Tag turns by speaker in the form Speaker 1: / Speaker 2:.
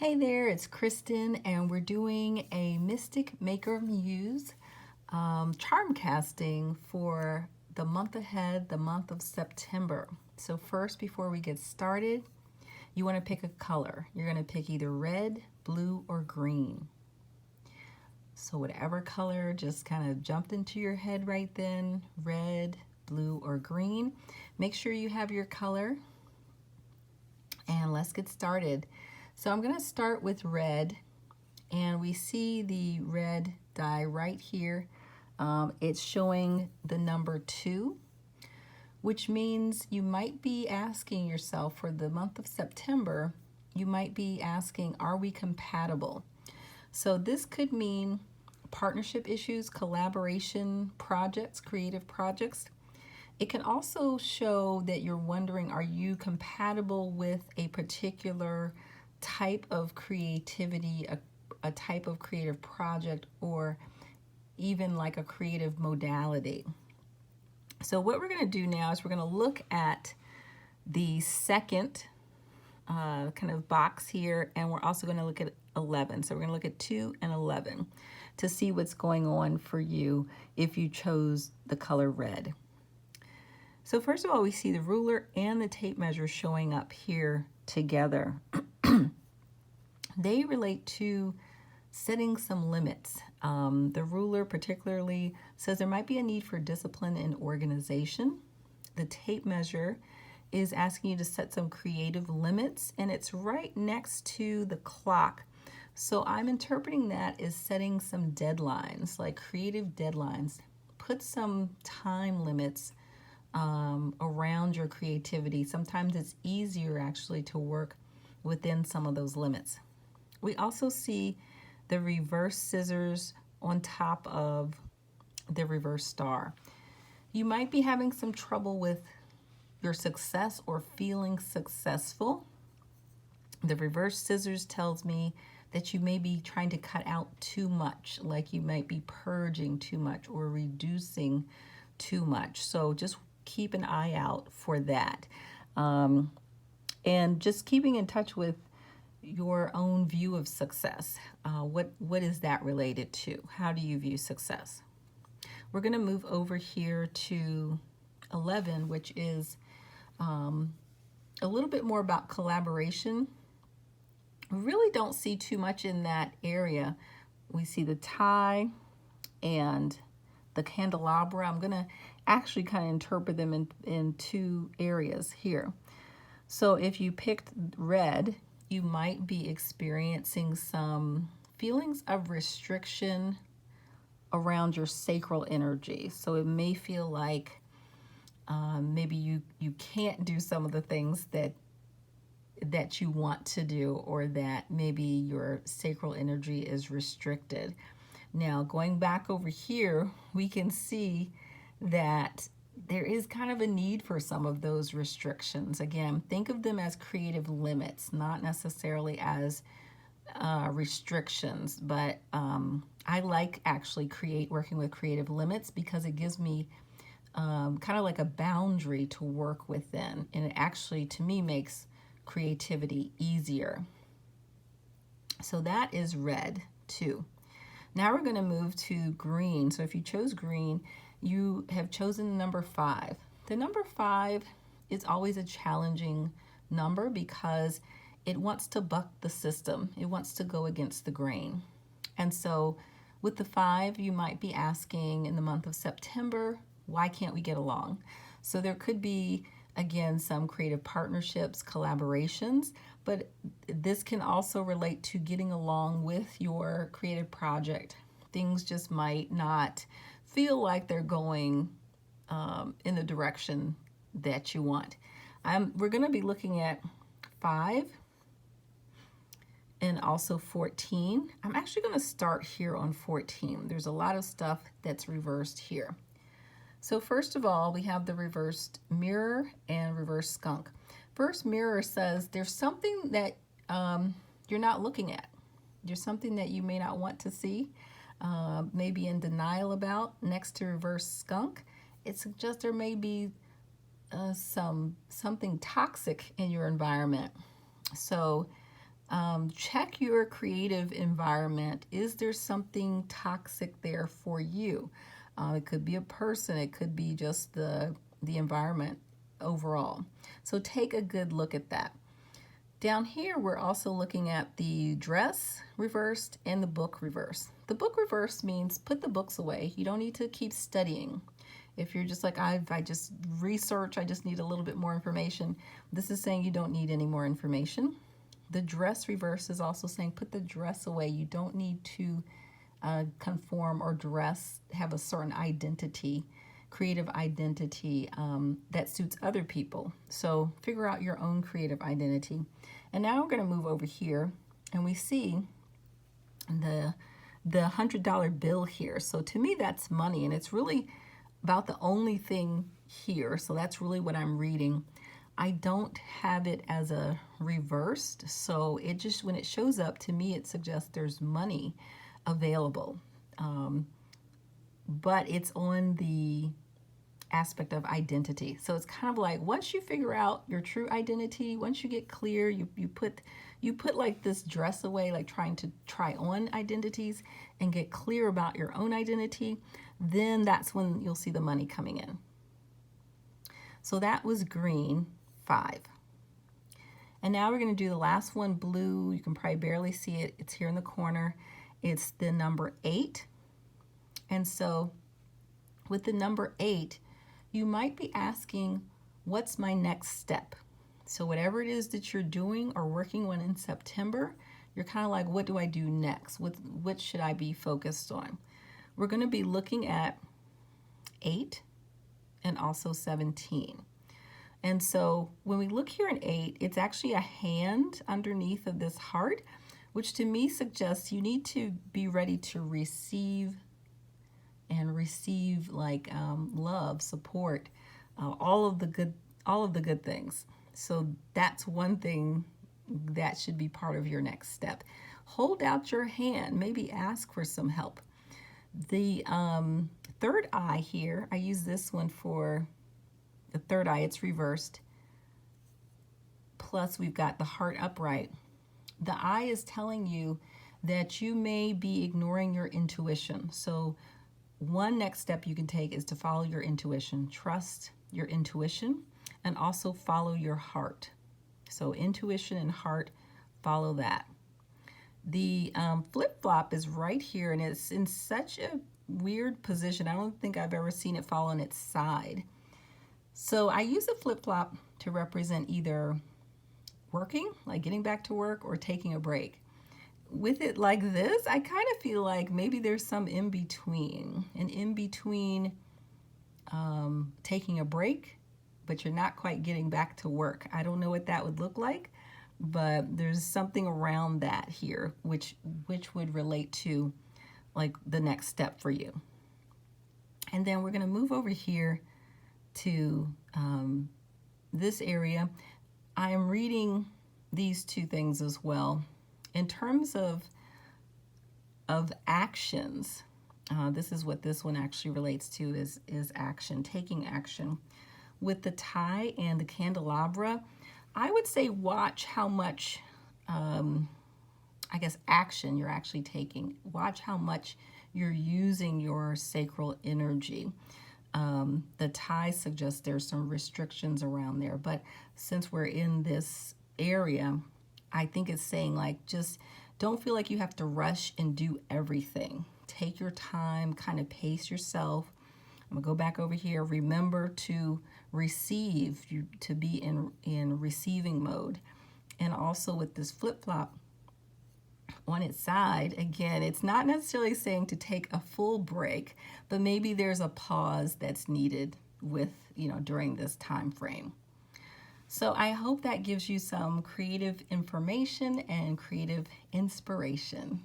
Speaker 1: Hey there, it's Kristen, and we're doing a Mystic Maker Muse charm casting for the month ahead, the month of September. So first, before we get started, you want to pick a color. You're going to pick either red, blue, or green. So whatever color just kind of jumped into your head right then, red, blue, or green. Make sure you have your color, and let's get started. So I'm going to start with red, and we see the red die right here. It's showing the number 2, which means you might be asking yourself for the month of September, you might be asking, are we compatible? So this could mean partnership issues, collaboration projects, creative projects. It can also show that you're wondering, are you compatible with a particular type of creativity, a type of creative project, or even like a creative modality. So what we're going to do now is we're going to look at the second kind of box here, and we're also going to look at 11. So we're going to look at 2 and 11 to see what's going on for you if you chose the color red. So first of all, we see the ruler and the tape measure showing up here together. They relate to setting some limits. The ruler particularly says there might be a need for discipline and organization. The tape measure is asking you to set some creative limits, and it's right next to the clock. So I'm interpreting that as setting some deadlines, like creative deadlines. Put some time limits around your creativity. Sometimes it's easier actually to work within some of those limits. We also see the reverse scissors on top of the reverse star. You might be having some trouble with your success or feeling successful. The reverse scissors tells me that you may be trying to cut out too much, like you might be purging too much or reducing too much. So just keep an eye out for that. And just keeping in touch with your own view of success. What is that related to? How do you view success? We're going to move over here to 11, which is a little bit more about collaboration. We really don't see too much in that area. We see the tie and the candelabra. I'm going to actually kind of interpret them in two areas here. So if you picked red, you might be experiencing some feelings of restriction around your sacral energy. So it may feel like maybe you can't do some of the things that you want to do, or that maybe your sacral energy is restricted. Now, going back over here, we can see that there is kind of a need for some of those restrictions. Again, think of them as creative limits, not necessarily as restrictions, but I like actually working with creative limits because it gives me kind of like a boundary to work within, and it actually, to me, makes creativity easier. So that is red too. Now we're going to move to green. So if you chose green, you have chosen the number 5. The number 5 is always a challenging number because it wants to buck the system. It wants to go against the grain. And so with the 5, you might be asking in the month of September, why can't we get along? So there could be, again, some creative partnerships, collaborations, but this can also relate to getting along with your creative project. Things just might not feel like they're going in the direction that you want. We're going to be looking at 5 and also 14. I'm actually going to start here on 14. There's a lot of stuff that's reversed here. So first of all, we have the reversed mirror and reversed skunk. First mirror says there's something that you're not looking at. There's something that you may not want to see, maybe in denial about. Next to reverse skunk, it suggests there may be something toxic in your environment. So Check your creative environment. Is there something toxic there for you? It could be a person, it could be just the environment overall. So take a good look at that. Down here, we're also looking at the dress reversed and the book reversed. The book reversed means put the books away. You don't need to keep studying. If you're just like, I just research, I just need a little bit more information, this is saying you don't need any more information. The dress reverse is also saying put the dress away. You don't need to conform or dress, have a certain identity, creative identity that suits other people. So figure out your own creative identity. And now we're going to move over here and we see the $100 bill here. So to me, that's money, and it's really about the only thing here. So that's really what I'm reading. I don't have it as a reversed, so it just, when it shows up to me, it suggests there's money available. But it's on the aspect of identity. So it's kind of like once you figure out your true identity, once you get clear, you put like this dress away, like trying to try on identities and get clear about your own identity, then that's when you'll see the money coming in. So that was green, 5. And now we're going to do the last one, blue. You can probably barely see it. It's here in the corner. It's the number 8. And so with the number 8, you might be asking, what's my next step? So whatever it is that you're doing or working on in September, you're kind of like, what do I do next? What should I be focused on? We're going to be looking at 8 and also 17. And so when we look here in 8, it's actually a hand underneath of this heart, which to me suggests you need to be ready to receive like love, support, all of the good things. So that's one thing that should be part of your next step. Hold out your hand, maybe ask for some help. The third eye here, I use this one for the third eye, it's reversed. Plus we've got the heart upright. The eye is telling you that you may be ignoring your intuition. So one next step you can take is to follow your intuition. Trust your intuition and also follow your heart. So intuition and heart, follow that. The flip-flop is right here, and it's in such a weird position. I don't think I've ever seen it fall on its side. So I use the flip-flop to represent either working, like getting back to work, or taking a break. With it like this, I kind of feel like maybe there's some in-between, an in-between taking a break, but you're not quite getting back to work. I don't know what that would look like, but there's something around that here, which would relate to like the next step for you. And then we're going to move over here to this area. I am reading these two things as well. In terms of actions, this is what this one actually relates to, is action, taking action. With the tie and the candelabra, I would say watch how much, action you're actually taking. Watch how much you're using your sacral energy. The tie suggests there's some restrictions around there, but since we're in this area, I think it's saying like, just don't feel like you have to rush and do everything. Take your time, kind of pace yourself. I'm gonna go back over here. Remember to receive, to be in receiving mode. And also with this flip-flop on its side, again, it's not necessarily saying to take a full break, but maybe there's a pause that's needed with, during this time frame. So I hope that gives you some creative information and creative inspiration.